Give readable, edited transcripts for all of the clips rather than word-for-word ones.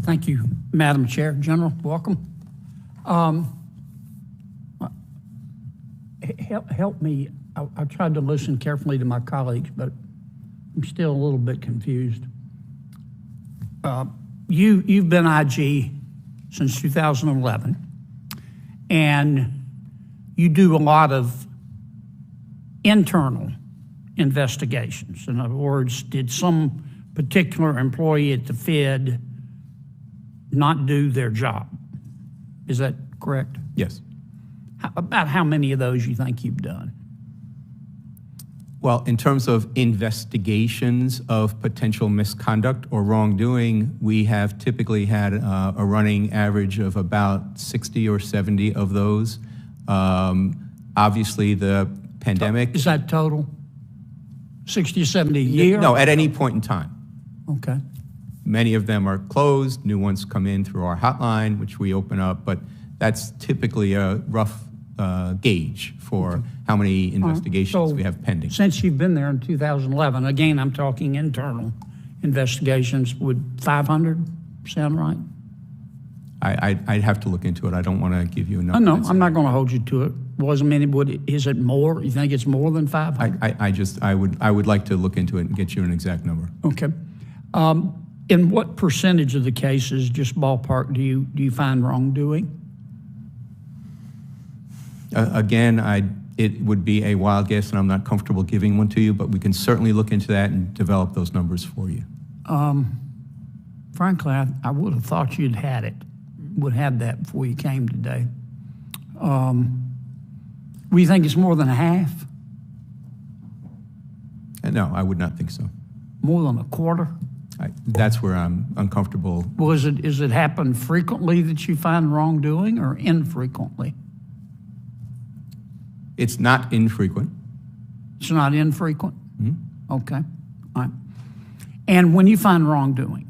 Thank you, Madam Chair. General, welcome. Help me. I tried to listen carefully to my colleagues, but I'm still a little bit confused. You've been IG since 2011, and you do a lot of internal investigations. In other words, did some particular employee at the Fed not do their job? Is that correct? Yes. About how many of those you think you've done? Well, in terms of investigations of potential misconduct or wrongdoing, we have typically had a running average of about 60 or 70 of those. Obviously, the pandemic... Is that total? 60 or 70 a year? No, at any point in time. Okay. Many of them are closed. New ones come in through our hotline, which we open up, but that's typically a rough gauge for how many investigations we have pending. Since you've been there in 2011, again, I'm talking internal investigations, would 500 sound right? I'd have to look into it. I don't want to give you a number. No, I'm not going to hold you to it. Is it more? You think it's more than 500? I would like to look into it and get you an exact number. Okay. In what percentage of the cases, just ballpark, do you find wrongdoing? Again, it would be a wild guess, and I'm not comfortable giving one to you, but we can certainly look into that and develop those numbers for you. Frankly, I would have thought you'd would have that before you came today. We think it's more than a half? No, I would not think so. More than a quarter? That's where I'm uncomfortable. Well, is it happen frequently that you find wrongdoing, or infrequently? It's not infrequent. It's not infrequent? Mm-hmm. Okay. All right. And when you find wrongdoing,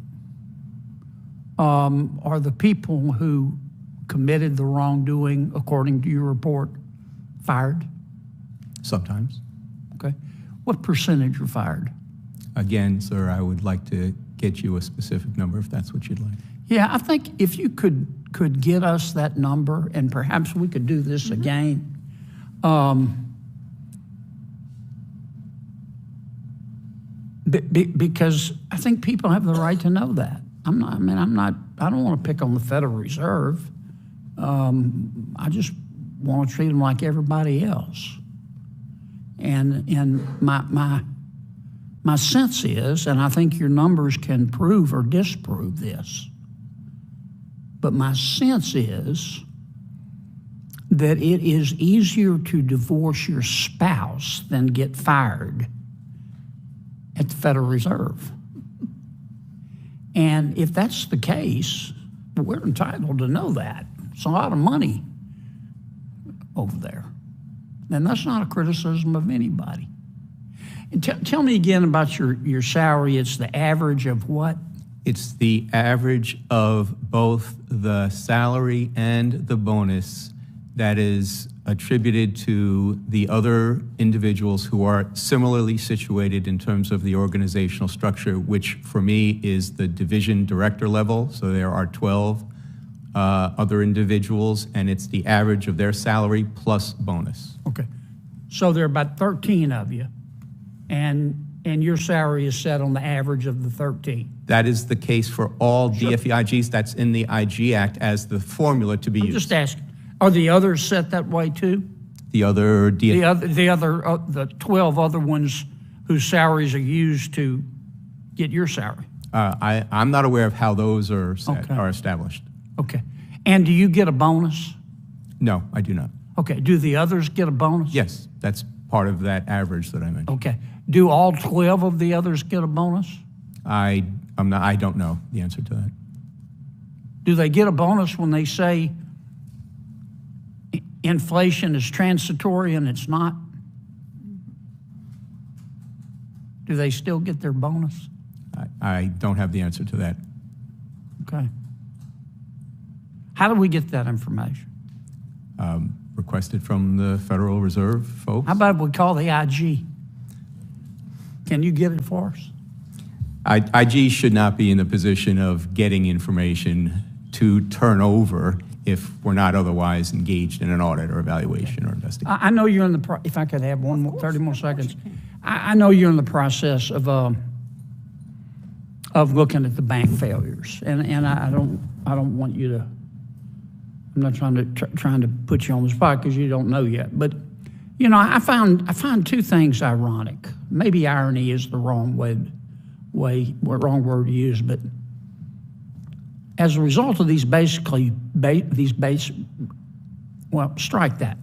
are the people who committed the wrongdoing, according to your report, fired? Sometimes. Okay. What percentage are fired? Again, sir, I would like to get you a specific number if that's what you'd like. Yeah, I think if you could get us that number, and perhaps we could do this again. Because I think people have the right to know that. I don't want to pick on the Federal Reserve. I just want to treat them like everybody else. And my sense is, and I think your numbers can prove or disprove this, but my sense is that it is easier to divorce your spouse than get fired at the Federal Reserve. And if that's the case, we're entitled to know that. It's a lot of money over there. And that's not a criticism of anybody. And tell me again about your salary. It's the average of what? It's the average of both the salary and the bonus that is attributed to the other individuals who are similarly situated in terms of the organizational structure, which for me is the division director level. So there are 12 other individuals, and it's the average of their salary plus bonus. Okay. So there are about 13 of you, and your salary is set on the average of the 13. That is the case for all DFE-IGs. That's in the IG Act as the formula to be used. Just asking. Are the others set that way too? The other the 12 other ones whose salaries are used to get your salary? I'm not aware of how those are established. Okay. And do you get a bonus? No, I do not. Okay. Do the others get a bonus? Yes, that's part of that average that I mentioned. Okay. Do all 12 of the others get a bonus? I don't know the answer to that. Do they get a bonus when they say inflation is transitory and it's not? Do they still get their bonus? I don't have the answer to that. Okay. How do we get that information? Requested from the Federal Reserve folks. How about we call the IG? Can you get it for us? IG should not be in the position of getting information to turn over if we're not otherwise engaged in an audit or evaluation or investigation. I know you're in the, if I could have 30 more seconds. I know you're in the process of looking at the bank failures, and I don't want you to, I'm not trying to put you on the spot because you don't know yet, but you know, I find two things ironic. Maybe irony is the wrong word to use, but as a result of these well, strike that.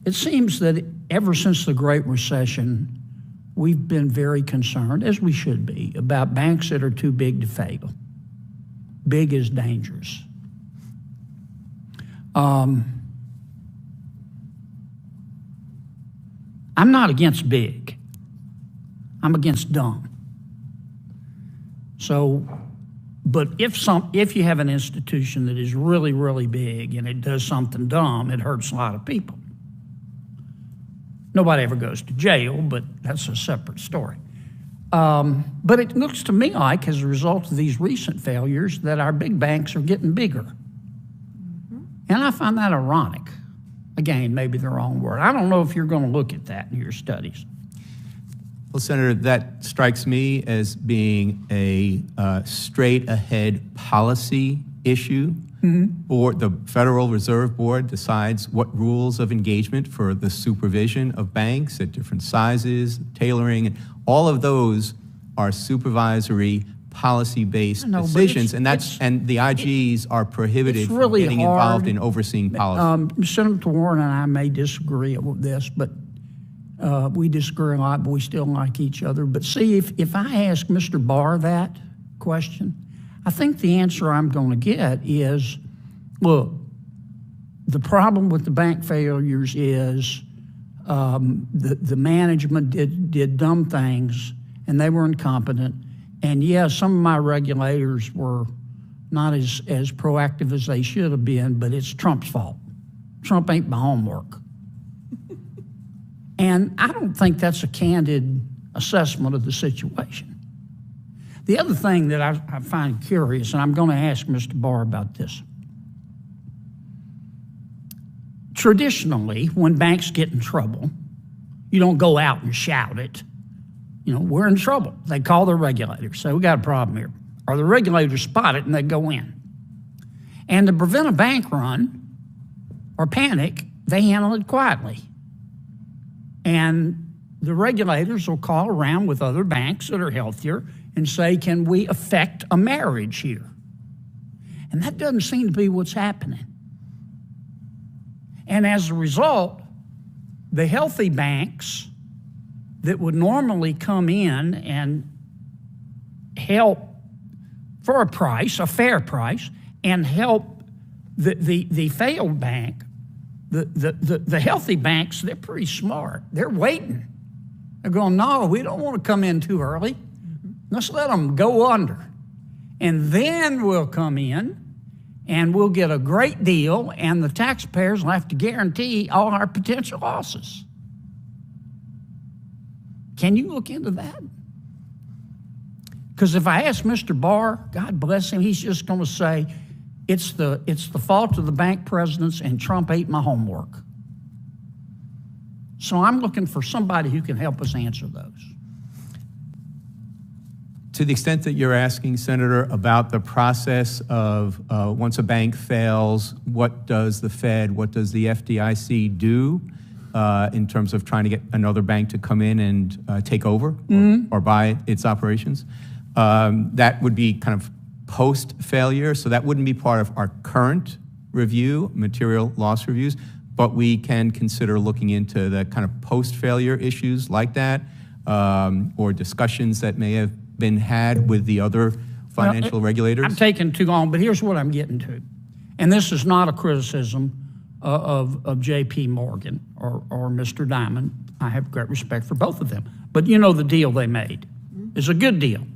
It seems that ever since the Great Recession, we've been very concerned, as we should be, about banks that are too big to fail. Big is dangerous. I'm not against big. I'm against dumb. So, but if you have an institution that is really, really big and it does something dumb, it hurts a lot of people. Nobody ever goes to jail, but that's a separate story. But it looks to me like, as a result of these recent failures, that our big banks are getting bigger. And I find that ironic. Again, maybe the wrong word. I don't know if you're going to look at that in your studies. Well, Senator, that strikes me as being a straight-ahead policy issue. Or the Federal Reserve Board decides what rules of engagement for the supervision of banks at different sizes, tailoring, all of those are supervisory, policy-based decisions, and the IGs are prohibited from getting involved in overseeing policy. Senator Warren and I may disagree with this, but we disagree a lot, but we still like each other. But see, if I ask Mr. Barr that question, I think the answer I'm going to get is, look, the problem with the bank failures is the management did dumb things and they were incompetent. And yeah, some of my regulators were not as proactive as they should have been, but it's Trump's fault. Trump ain't my homework. And I don't think that's a candid assessment of the situation. The other thing that I find curious, and I'm going to ask Mr. Barr about this. Traditionally, when banks get in trouble, you don't go out and shout it. You know, we're in trouble. They call their regulators, say, we got a problem here. Or the regulators spot it and they go in. And to prevent a bank run or panic, they handle it quietly. And the regulators will call around with other banks that are healthier and say, can we affect a marriage here? And that doesn't seem to be what's happening. And as a result, the healthy banks that would normally come in and help for a price, a fair price, and help the failed bank, the healthy banks, they're pretty smart. They're waiting. They're going, no, we don't want to come in too early. Let's let them go under. And then we'll come in and we'll get a great deal, and the taxpayers will have to guarantee all our potential losses. Can you look into that? Because if I ask Mr. Barr, God bless him, he's just going to say, it's the fault of the bank presidents and Trump ate my homework. So I'm looking for somebody who can help us answer those. To the extent that you're asking, Senator, about the process of once a bank fails, what does the Fed, what does the FDIC do in terms of trying to get another bank to come in and take over or buy its operations? That would be kind of post-failure, so that wouldn't be part of our current review, material loss reviews, but we can consider looking into the kind of post-failure issues like that, or discussions that may have been had with the other financial regulators. I'm taking too long, but here's what I'm getting to. And this is not a criticism of J.P. Morgan or Mr. Diamond. I have great respect for both of them. But you know the deal they made is a good deal.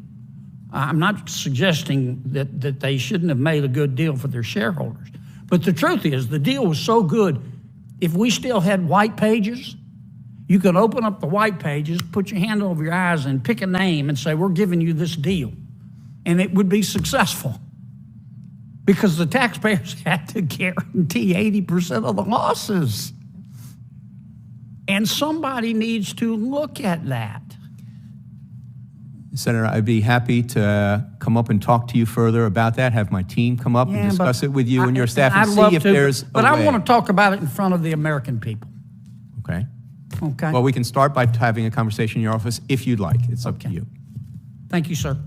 I'm not suggesting that they shouldn't have made a good deal for their shareholders. But the truth is, the deal was so good, if we still had white pages, You could open up the white pages, put your hand over your eyes, and pick a name and say, we're giving you this deal. And it would be successful because the taxpayers had to guarantee 80% of the losses. And somebody needs to look at that. Senator, I'd be happy to come up and talk to you further about that, have my team come up and discuss it with you and your staff and see if there's a way. But I want to talk about it in front of the American people. Okay. Okay. Well, we can start by having a conversation in your office if you'd like. It's up to you. Thank you, sir.